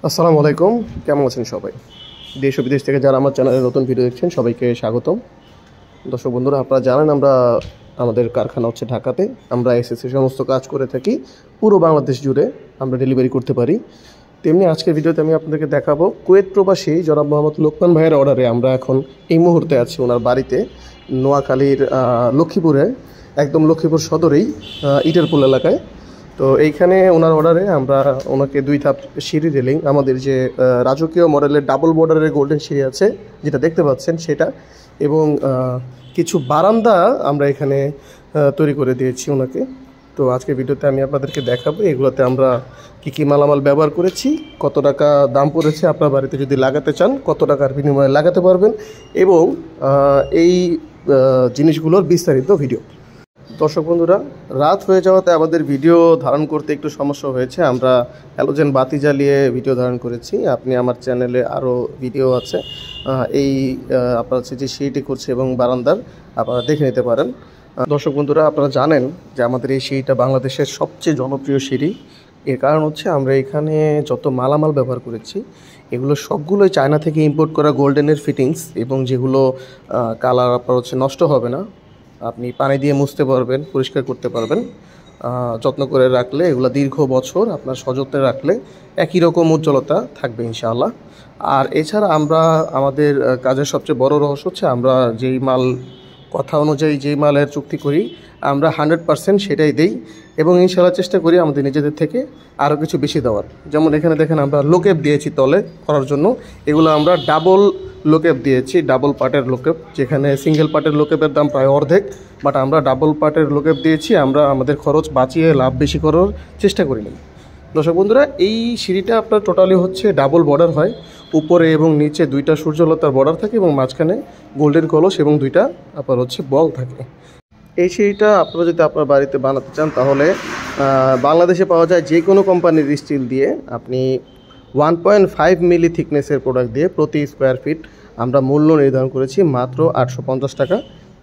আসসালামু আলাইকুম। কেমন আছেন সবাই? দেশ ও বিদেশ থেকে যারা আমার চ্যানেলে নতুন ভিডিও দেখছেন সবাইকে স্বাগতম। দর্শক বন্ধুরা, আপনারা জানেন আমাদের কারখানা হচ্ছে ঢাকাতে। আমরা এসএসসি সমস্ত কাজ করে থাকি পুরো বাংলাদেশ জুড়ে, আমরা ডেলিভারি করতে পারি। তেমনি আজকের ভিডিওতে আমি আপনাদেরকে দেখাবো কুয়েত প্রবাসী জনাব মোহাম্মদ লোকমান ভাইয়ের অর্ডারে আমরা এখন এই মুহূর্তে আছি ওনার বাড়িতে, নোয়াখালীর লক্ষ্মীপুরে, একদম লক্ষ্মীপুর সদরেই ইটেরপুল এলাকায়। তো এইখানে ওনার অর্ডারে আমরা ওনাকে 2 ধাপ সিঁড়ি রেলিং, আমাদের যে রাজকীয় মডেলের ডাবল বর্ডারের গোল্ডেন সিঁড়ি আছে যেটা দেখতে পাচ্ছেন সেটা, এবং কিছু বারান্দা আমরা এখানে তৈরি করে দিয়েছি ওনাকে। তো আজকের ভিডিওতে আমি আপনাদেরকে দেখাবো এগুলোতে আমরা কী মালামাল ব্যবহার করেছি, কত টাকা দাম পড়েছে, আপনার বাড়িতে যদি লাগাতে চান কত টাকার বিনিময়ে লাগাতে পারবেন, এবং এই জিনিসগুলোর বিস্তারিত ভিডিও। দর্শক বন্ধুরা, রাত হয়ে যাওয়াতে আমাদের ভিডিও ধারণ করতে একটু সমস্যা হয়েছে। আমরা হ্যালোজেন বাতি জ্বালিয়ে ভিডিও ধারণ করেছি। আপনি আমার চ্যানেলে আরও ভিডিও আছে আপনারা হচ্ছে যে সিঁড়িটি করছে এবং বারান্দার, আপনারা দেখে নিতে পারেন। দর্শক বন্ধুরা, আপনারা জানেন যে আমাদের এই সিঁড়িটা বাংলাদেশের সবচেয়ে জনপ্রিয় সিঁড়ি। এর কারণ হচ্ছে আমরা এখানে যত মালামাল ব্যবহার করেছি এগুলো সবগুলোই চায়না থেকে ইম্পোর্ট করা গোল্ডেনের ফিটিংস, এবং যেগুলো কালার আপনার হচ্ছে নষ্ট হবে না, আপনি পানি দিয়ে মুছতে পারবেন, পরিষ্কার করতে পারবেন। যত্ন করে রাখলে এগুলো দীর্ঘ বছর আপনার সযত্নে রাখলে একই রকম উজ্জ্বলতা থাকবে ইনশাআল্লাহ। আর এছাড়া আমরা আমাদের কাজের সবচেয়ে বড় রহস্য হচ্ছে আমরা যেই মাল কথা অনুযায়ী যেই মালের চুক্তি করি আমরা 100% সেটাই দেই, এবং ইনশাআল্লাহ চেষ্টা করি আমাদের নিজেদের থেকে আরও কিছু বেশি দেওয়ার। যেমন এখানে দেখেন আমরা লোকেপ দিয়েছি তলে করার জন্য, এগুলো আমরা ডাবল লোকেপ দিয়েছি, ডাবল পার্টের লোকেপ, যেখানে সিঙ্গেল পার্টের লোকেপের দাম প্রায় অর্ধেক, বাট আমরা ডাবল পার্টের লোকেপ দিয়েছি। আমরা আমাদের খরচ বাঁচিয়ে লাভ বেশি করার চেষ্টা করিনি। দর্শক বন্ধুরা, এই সিঁড়িটা আপনার টোটালি হচ্ছে ডাবল বর্ডার হয়, উপরে এবং নিচে 2টা সূর্যলতার বর্ডার থাকে, এবং মাঝখানে গোল্ডেন কলস এবং 2টা আপনার হচ্ছে বল থাকে। এই সিঁড়িটা আপনারা যদি আপনার বাড়িতে বানাতে চান তাহলে বাংলাদেশে পাওয়া যায় যে কোনো কোম্পানির স্টিল দিয়ে আপনি 1.5 মিলি থিকনেসের প্রোডাক্ট দিয়ে প্রতি স্কোয়ার ফিট আমরা মূল্য নির্ধারণ করেছি মাত্র 850 টাকা,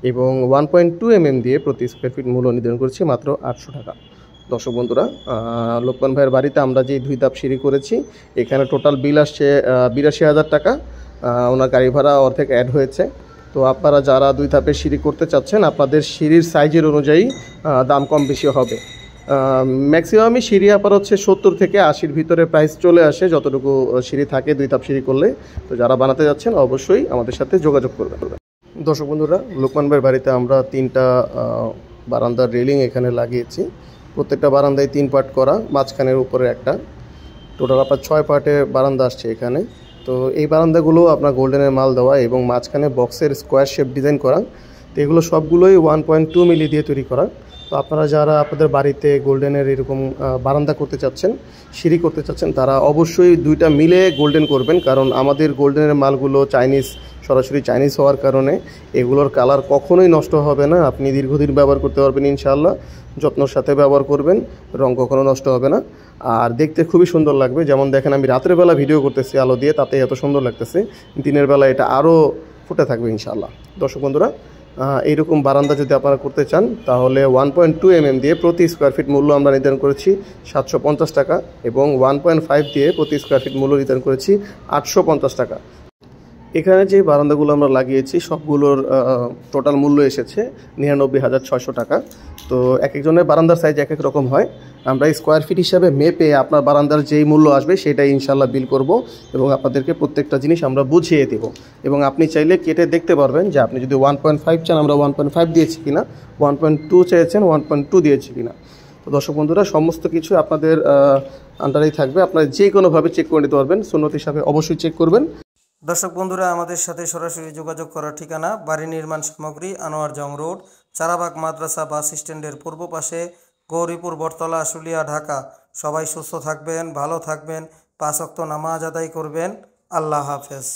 এবং 1.2 দিয়ে প্রতি স্কোয়ার ফিট মূল্য নির্ধারণ করেছি মাত্র 800 টাকা। দর্শক বন্ধুরা, লোকমান ভাইয়ের বাড়িতে আমরা যে 2 ধাপ সিঁড়ি করেছি এখানে টোটাল বিল আসছে 82,000 টাকা। ওনার গাড়ি ভাড়া অর্ধেক অ্যাড হয়েছে। তো আপনারা যারা 2 ধাপের সিঁড়ি করতে চাচ্ছেন আপনাদের সিঁড়ির সাইজের অনুযায়ী দাম কম বেশি হবে। ম্যাক্সিমামই সিঁড়ি আপনার হচ্ছে 70 থেকে 80-র ভিতরে প্রাইস চলে আসে যতটুকু সিঁড়ি থাকে 2 ধাপ সিঁড়ি করলে। তো যারা বানাতে যাচ্ছেন অবশ্যই আমাদের সাথে যোগাযোগ করবেন। দর্শক বন্ধুরা, লোকমান ভাইয়ের বাড়িতে আমরা 3টা বারান্দার রেলিং এখানে লাগিয়েছি। প্রত্যেকটা বারান্দায় 3 পার্ট করা, মাঝখানের উপরে একটা, টোটাল আপনার 6 পার্টে বারান্দা আসছে এখানে। তো এই বারান্দাগুলো আপনার গোল্ডেনের মাল দেওয়া এবং মাঝখানে বক্সের স্কোয়ার শেপ ডিজাইন করা। তো এগুলো সবগুলোই 1.2 মিলি দিয়ে তৈরি করা। তো আপনারা যারা আপনাদের বাড়িতে গোল্ডেনের এরকম বারান্দা করতে চাচ্ছেন, সিঁড়ি করতে চাচ্ছেন, তারা অবশ্যই 2টা মিলে গোল্ডেন করবেন, কারণ আমাদের গোল্ডেনের মালগুলো সরাসরি চাইনিজ হওয়ার কারণে এগুলোর কালার কখনোই নষ্ট হবে না। আপনি দীর্ঘদিন ব্যবহার করতে পারবেন ইনশাআল্লাহ, যত্নর সাথে ব্যবহার করবেন, রং কখনো নষ্ট হবে না, আর দেখতে খুবই সুন্দর লাগবে। যেমন দেখেন আমি রাতের বেলা ভিডিও করতেছি আলো দিয়ে, তাতে এত সুন্দর লাগতেছে, দিনের বেলা এটা আরও ফুটে থাকবে ইনশাআল্লাহ। দর্শক বন্ধুরা, এইরকম বারান্দা যদি আপনারা করতে চান তাহলে 1.2 দিয়ে প্রতি স্কোয়ার ফিট মূল্য আমরা নির্ধারণ করেছি 750 টাকা, এবং 1.5 দিয়ে প্রতি স্কোয়ার ফিট মূল্য নির্ধারণ করেছি 850 টাকা। এখানে যে বারান্দাগুলো আমরা লাগিয়েছি সবগুলোর টোটাল মূল্য এসেছে 99,600 টাকা। তো এক একজনের বারান্দার সাইজ এক এক রকম হয়, আমরা স্কোয়ার ফিট হিসাবে মেপে আপনার বারান্দার যেই মূল্য আসবে সেটাই ইনশাল্লাহ বিল করব, এবং আপনাদেরকে প্রত্যেকটা জিনিস আমরা বুঝিয়ে দেব, এবং আপনি চাইলে কেটে দেখতে পারবেন যে আপনি যদি 1.5 চান আমরা 1.5 দিয়েছি কিনা, 1.2 চেয়েছেন 1.2 দিয়েছি কিনা। তো দর্শক বন্ধুরা, সমস্ত কিছু আপনাদের আন্ডারেই থাকবে, আপনারা যে কোনোভাবে চেক করে নিতে পারবেন, সুন্নত হিসাবে অবশ্যই চেক করবেন। দর্শক বন্ধুরা, আমাদের সাথে সরাসরি যোগাযোগ করার ঠিকানা বাড়ি নির্মাণ সামগ্রী, আনোয়ার জং রোড, চারাবাগ মাদ্রাসা বাস স্ট্যান্ডের পূর্ব পাশে, গৌরীপুর, বটতলা, আশুলিয়া, ঢাকা। সবাই সুস্থ থাকবেন, ভালো থাকবেন, 5 ওয়াক্ত নামাজ আদায় করবেন। আল্লাহ হাফেজ।